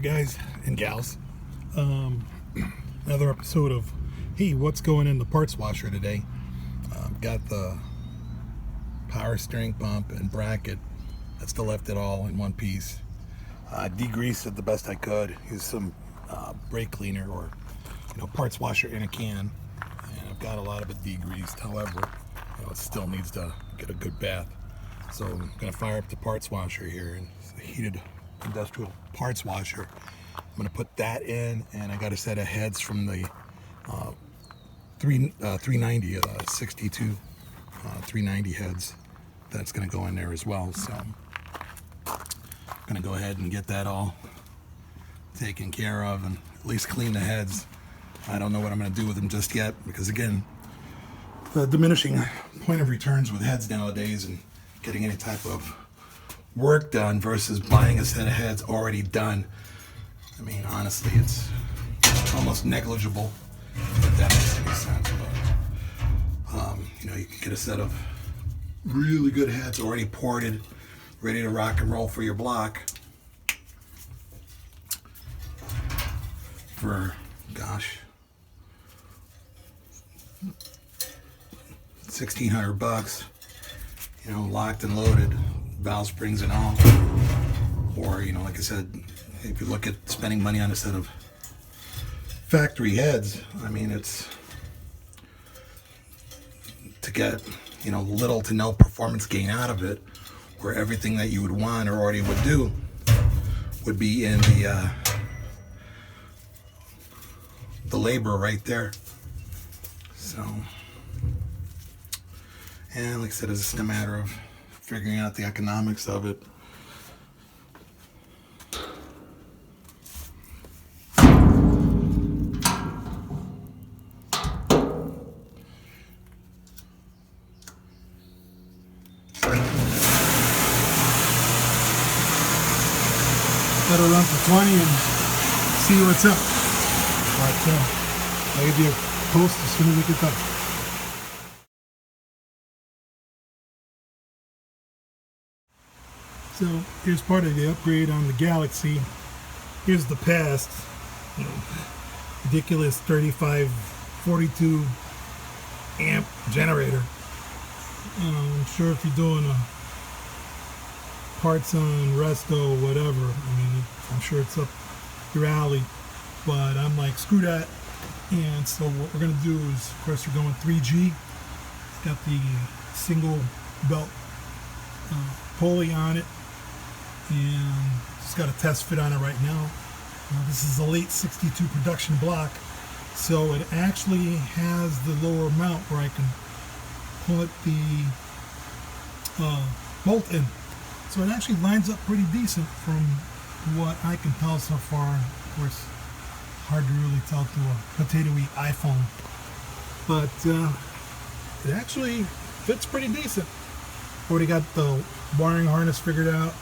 guys and gals. Another episode of hey, what's going in the parts washer today. Got the power steering pump and bracket. I still left it all in one piece. Degreased it the best I could. Used some brake cleaner or parts washer in a can, and I've got a lot of it degreased. However, it still needs to get a good bath. So I'm gonna fire up the parts washer here, and it's a heated industrial parts washer. I'm gonna put that in, and I got a set of heads from the 390, 62 390 heads. That's gonna go in there as well. So I'm gonna go ahead and get that all taken care of, and at least clean the heads. I don't know what I'm gonna do with them just yet, because again, the diminishing point of returns with heads nowadays and getting any type of work done versus buying a set of heads already done. I mean, honestly, it's almost negligible, if that makes any sense. But, you can get a set of really good heads already ported, ready to rock and roll for your block for, gosh, $1,600. Locked and loaded, valve springs and all. Or, like I said, if you look at spending money on a set of factory heads, I mean, it's to get, little to no performance gain out of it, where everything that you would want or already would do would be in the labor right there. So, and like I said, it's just a matter of figuring out the economics of it. Let her run for 20 and see what's up. But I'll give you a post as soon as we get done. So here's part of the upgrade on the Galaxie. Here's the past. Ridiculous 35, 42 amp generator. I'm sure if you're doing parts on resto, whatever, I mean, I'm sure it's up your alley. But I'm like, screw that. And so what we're gonna do is, of course, we're going 3G. It's got the single belt pulley on it, and just got a test fit on it right now. This is a late 62 production block, so it actually has the lower mount where I can put the bolt in. So it actually lines up pretty decent from what I can tell so far. Of course, hard to really tell to a potato-y iPhone, but it actually fits pretty decent. Already got the wiring harness figured out,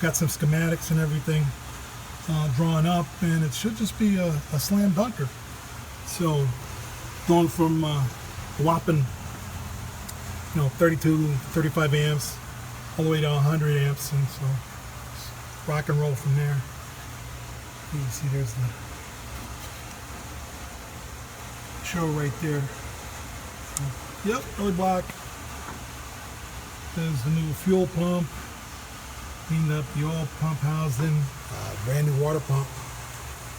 got some schematics and everything drawn up, and it should just be a slam dunker. So going from a whopping 32, 35 amps all the way to 100 amps, and so rock and roll from there. You can see there's the show right there. Yep, early block. There's the new fuel pump. Cleaned up the oil pump housing. Brand new water pump.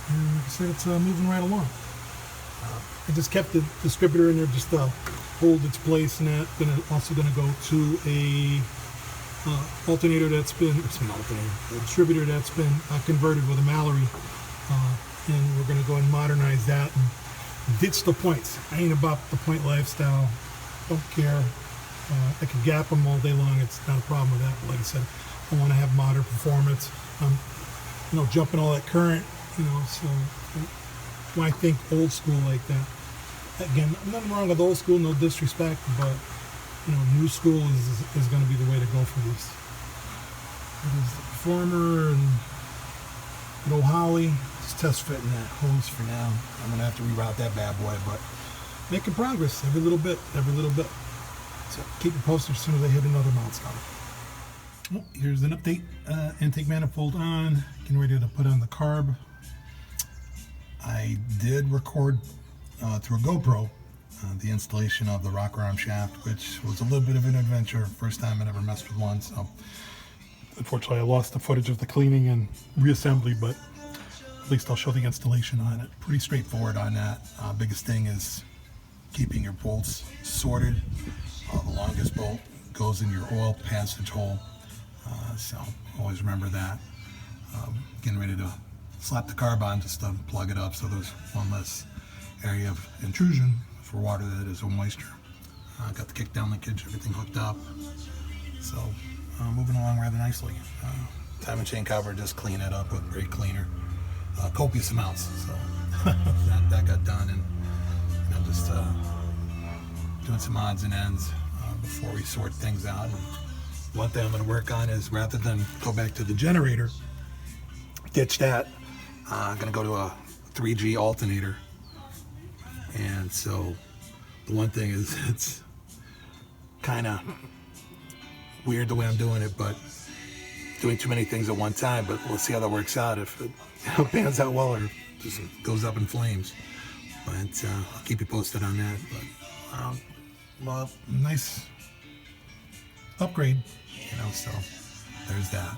And like I said, it's moving right along. I just kept the distributor in there just to hold its place, and that. Also gonna go to a alternator that's been, a distributor that's been converted with a Mallory, and we're gonna go and modernize that and ditch the points. I ain't about the point lifestyle. Don't care. I can gap them all day long. It's not a problem with that. But like I said, I want to have modern performance. Jumping all that current. So when I think old school like that, again, nothing wrong with old school. No disrespect, but new school is going to be the way to go for this. There's the Performer and good old Holly. Just test fitting that hose for now. I'm going to have to reroute that bad boy, but making progress every little bit. So keep it posted as soon as I hit another milestone. Oh, here's an update. Intake manifold on. Getting ready to put on the carb I did record through a GoPro the installation of the rocker arm shaft, which was a little bit of an adventure. First time I ever messed with one, so unfortunately I lost the footage of the cleaning and reassembly, but at least I'll show the installation on it. Pretty straightforward on that. Biggest thing is keeping your bolts sorted. The longest bolt goes in your oil passage hole, so always remember that. Getting ready to slap the carb on just to plug it up so there's one less area of intrusion for water that is moisture. Got the kickdown linkage, everything hooked up, so moving along rather nicely. Time and chain cover, just clean it up with brake cleaner, copious amounts, so that got done, and just doing some odds and ends before we sort things out. And one thing I'm going to work on is, rather than go back to the generator, ditch that, I'm going to go to a 3G alternator. And so the one thing is, it's kind of weird the way I'm doing it, but doing too many things at one time. But we'll see how that works out, if it pans out well or just goes up in flames. But I'll keep you posted on that. But well, nice upgrade, so there's that.